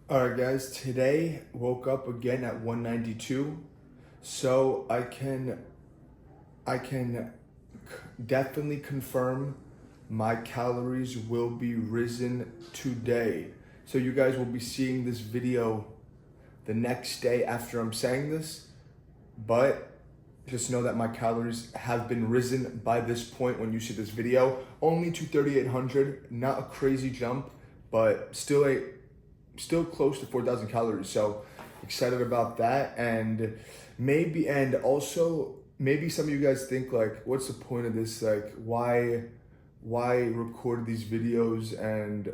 All right, guys. Today woke up again at 192, so I can definitely confirm my calories will be risen today. So you guys will be seeing this video the next day after I'm saying this, but just know that my calories have been risen by this point when you see this video. Only to 3,800, not a crazy jump, but still close to 4,000 calories. So excited about that. And also maybe some of you guys think like, what's the point of this? Like, why record these videos and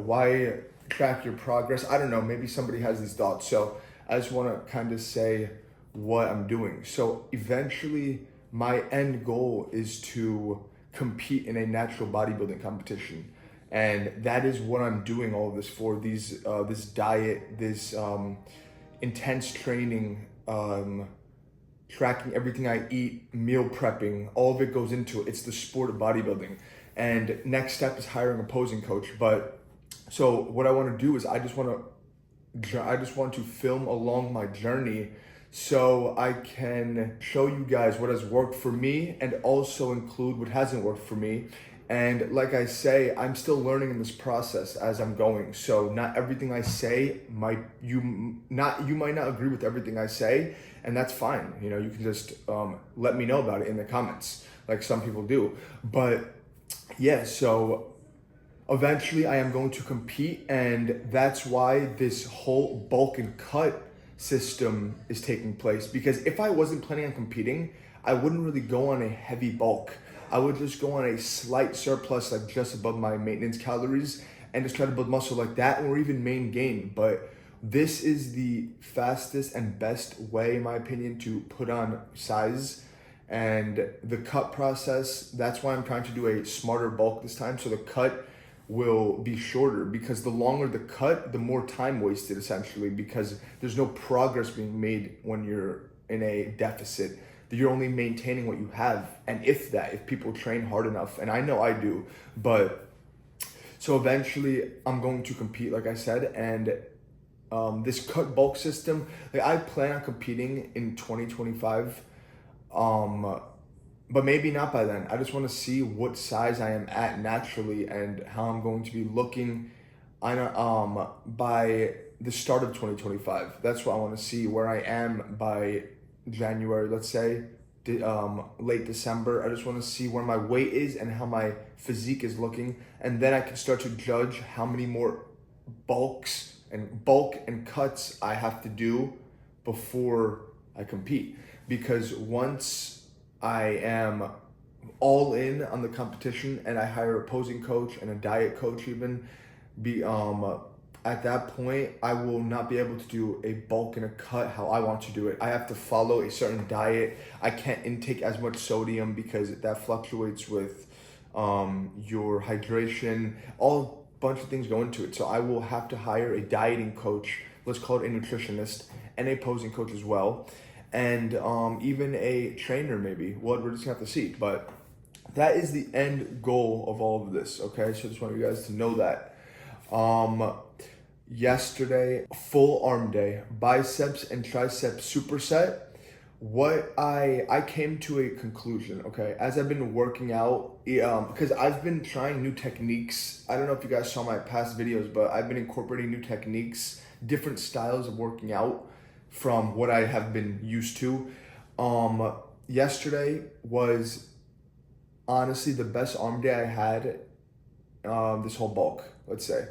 why track your progress? I don't know. Maybe somebody has these thoughts. So I just want to kind of say what I'm doing. So eventually, my end goal is to compete in a natural bodybuilding competition, and that is what I'm doing all of this for. This diet, this intense training, tracking everything I eat, meal prepping, all of it goes into it. It's the sport of bodybuilding, and next step is hiring a posing coach. But so what I want to do is I just want to film along my journey so I can show you guys what has worked for me and also include what hasn't worked for me. And like I say, I'm still learning in this process as I'm going. So not everything I say you might not agree with everything I say, and that's fine. You know, you can just let me know about it in the comments, like some people do. But yeah, so eventually I am going to compete, and that's why this whole bulk and cut system is taking place. Because if I wasn't planning on competing, I wouldn't really go on a heavy bulk. I would just go on a slight surplus, like just above my maintenance calories, and just try to build muscle like that, or even main gain. But this is the fastest and best way, in my opinion, to put on size. And the cut process, that's why I'm trying to do a smarter bulk this time. So the cut will be shorter, because the longer the cut, the more time wasted essentially, because there's no progress being made when you're in a deficit. You're only maintaining what you have, and if people train hard enough, and I know I do. But so eventually I'm going to compete, like I said, and this cut bulk system, like I plan on competing in 2025, but maybe not by then. I just want to see what size I am at naturally and how I'm going to be looking by the start of 2025. That's what I want to see, where I am by January, let's say, late December. I just want to see where my weight is and how my physique is looking, and then I can start to judge how many more bulk and cuts I have to do before I compete. Because once I am all in on the competition and I hire a posing coach and a diet coach, even at that point, I will not be able to do a bulk and a cut how I want to do it. I have to follow a certain diet. I can't intake as much sodium because that fluctuates with your hydration. All bunch of things go into it. So I will have to hire a dieting coach, let's call it a nutritionist, and a posing coach as well, and even a trainer maybe. Well, we're just gonna have to see. But that is the end goal of all of this. Okay, so I just want you guys to know that. Yesterday, full arm day, biceps and triceps superset. What I came to a conclusion, okay, as I've been working out, because I've been trying new techniques. I don't know if you guys saw my past videos, but I've been incorporating new techniques, different styles of working out from what I have been used to. Yesterday was honestly the best arm day I had this whole bulk, let's say.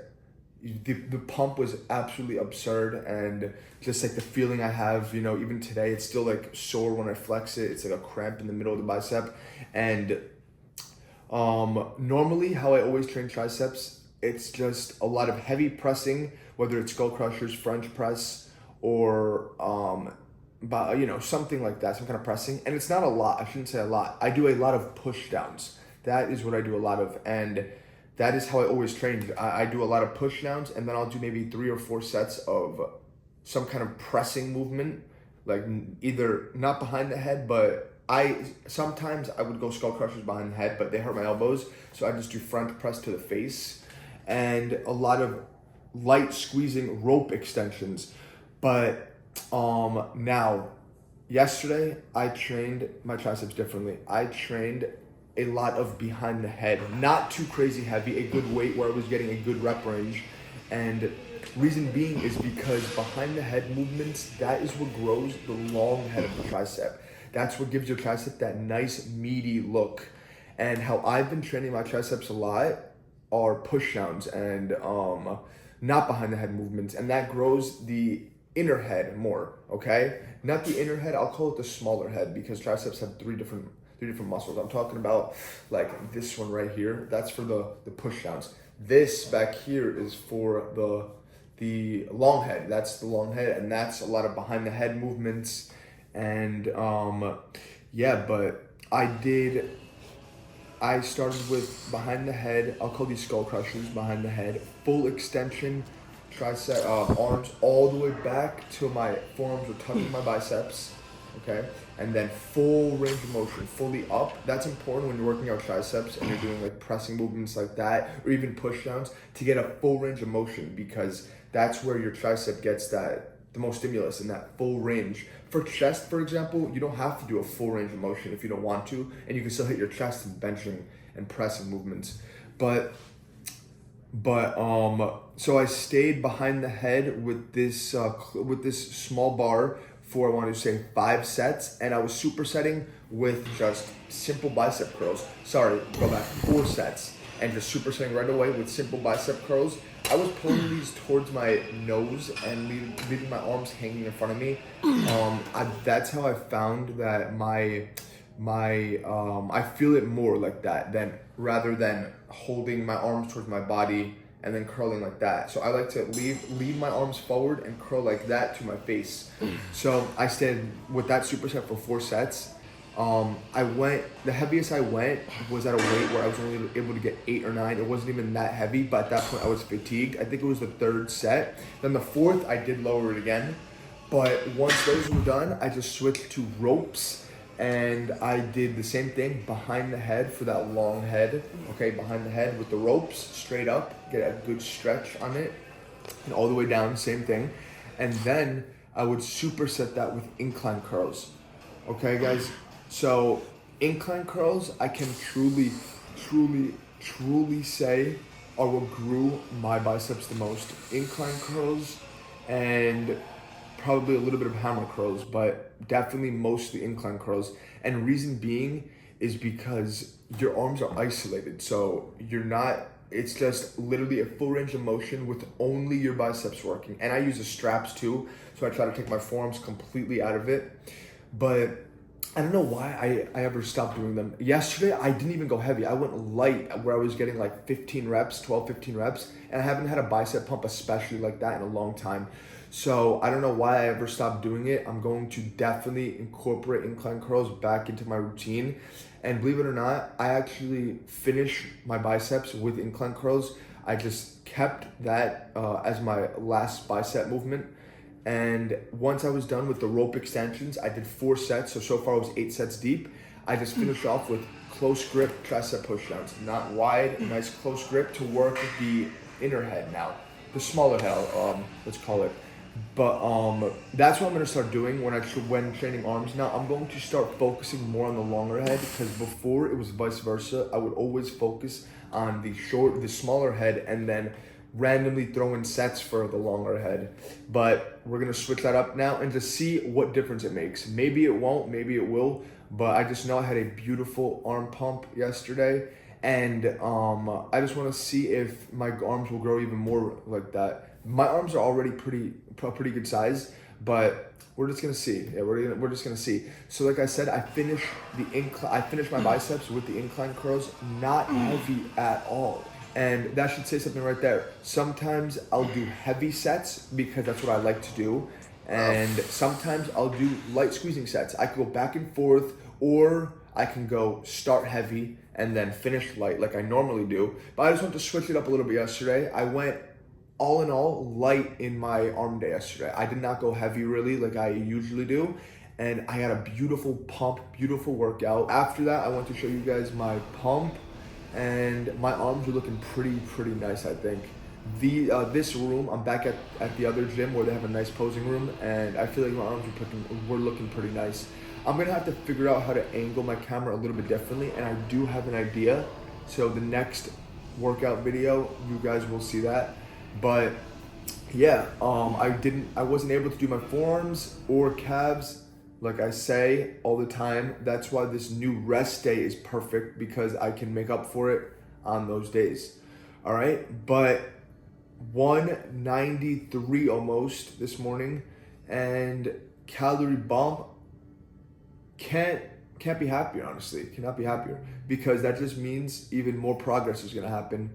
The pump was absolutely absurd, and just like the feeling I have, even today, it's still like sore when I flex it. It's like a cramp in the middle of the bicep. And normally how I always train triceps, it's just a lot of heavy pressing, whether it's skull crushers, French press, or something like that, some kind of pressing. And it's not a lot. I shouldn't say a lot. I do a lot of push downs. That is what I do a lot of, and that is how I always train. I do a lot of push downs, and then I'll do maybe 3 or 4 sets of some kind of pressing movement, like either not behind the head, but sometimes I would go skull crushers behind the head, but they hurt my elbows, so I just do front press to the face, and a lot of light squeezing rope extensions. But now, yesterday I trained my triceps differently. I trained a lot of behind the head, not too crazy heavy, a good weight where I was getting a good rep range. And reason being is because behind the head movements, that is what grows the long head of the tricep. That's what gives your tricep that nice meaty look. And how I've been training my triceps a lot are push downs and not behind the head movements. And that grows the inner head more, okay? Not the inner head, I'll call it the smaller head, because triceps have three different muscles. I'm talking about like this one right here. That's for the push downs. This back here is for the long head. That's the long head, and that's a lot of behind the head movements. And yeah, but I started with behind the head. I'll call these skull crushers behind the head. Full extension, tricep, arms all the way back till my forearms are touching my biceps, okay? And then full range of motion, fully up. That's important when you're working out triceps and you're doing like pressing movements like that, or even push downs, to get a full range of motion, because that's where your tricep gets the most stimulus in that full range. For chest, for example, you don't have to do a full range of motion if you don't want to, and you can still hit your chest in benching and pressing movements. But so I stayed behind the head with this small bar for, I wanted to say, 5 sets, and I was supersetting with just simple bicep curls. Sorry, go back, 4 sets, and just supersetting right away with simple bicep curls. I was pulling these towards my nose and leaving my arms hanging in front of me. That's how I found that I feel it more like that rather than holding my arms towards my body and then curling like that. So I like to leave my arms forward and curl like that to my face. So I stayed with that superset for 4 sets. The heaviest I went was at a weight where I was only able to get 8 or 9. It wasn't even that heavy, but at that point I was fatigued. I think it was the 3rd set. Then the 4th, I did lower it again. But once those were done, I just switched to ropes, and I did the same thing behind the head for that long head. Okay, behind the head with the ropes, straight up, get a good stretch on it, and all the way down, same thing. And then I would superset that with incline curls. Okay, guys? So incline curls, I can truly say are what grew my biceps the most. Incline curls and probably a little bit of hammer curls, but definitely mostly incline curls. And reason being is because your arms are isolated. So it's just literally a full range of motion with only your biceps working. And I use the straps too, so I try to take my forearms completely out of it. But I don't know why I ever stopped doing them. Yesterday, I didn't even go heavy. I went light, where I was getting like 15 reps, and I haven't had a bicep pump especially like that in a long time. So I don't know why I ever stopped doing it. I'm going to definitely incorporate incline curls back into my routine. And believe it or not, I actually finish my biceps with incline curls. I just kept that as my last bicep movement. And once I was done with the rope extensions, I did 4 sets. So far I was 8 sets deep. I just finished off with close grip tricep push downs. Not wide, nice close grip to work the inner head now. The smaller head, let's call it. But that's what I'm gonna start doing when training arms. Now I'm going to start focusing more on the longer head, because before it was vice versa. I would always focus on the smaller head, and then randomly throw in sets for the longer head. But we're gonna switch that up now and just see what difference it makes. Maybe it won't, maybe it will, but I just know I had a beautiful arm pump yesterday, and I just wanna see if my arms will grow even more like that. My arms are already pretty good size, but we're just gonna see. Yeah, we're just gonna see. So like I said, I finished my biceps with the incline curls, not heavy at all. And that should say something right there. Sometimes I'll do heavy sets because that's what I like to do. And sometimes I'll do light squeezing sets. I can go back and forth, or I can go start heavy and then finish light like I normally do. But I just want to switch it up a little bit yesterday. I went all in all light in my arm day yesterday. I did not go heavy really like I usually do. And I had a beautiful pump, beautiful workout. After that, I want to show you guys my pump. And my arms are looking pretty nice, I think. This room, I'm back at the other gym where they have a nice posing room, and I feel like my arms were looking pretty nice. I'm gonna have to figure out how to angle my camera a little bit differently, and I do have an idea. So the next workout video, you guys will see that. But yeah, I wasn't able to do my forearms or calves like I say all the time. That's why this new rest day is perfect, because I can make up for it on those days. All right, but 193 almost this morning, and calorie bump. Can't be happier, honestly. Cannot be happier, because that just means even more progress is gonna happen.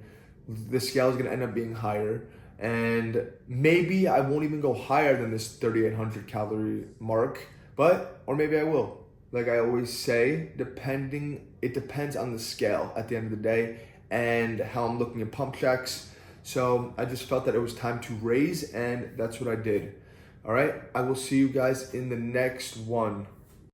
The scale is gonna end up being higher, and maybe I won't even go higher than this 3,800 calorie mark, or maybe I will. Like I always say, it depends on the scale at the end of the day and how I'm looking at pump checks. So I just felt that it was time to raise, and that's what I did. All right, I will see you guys in the next one.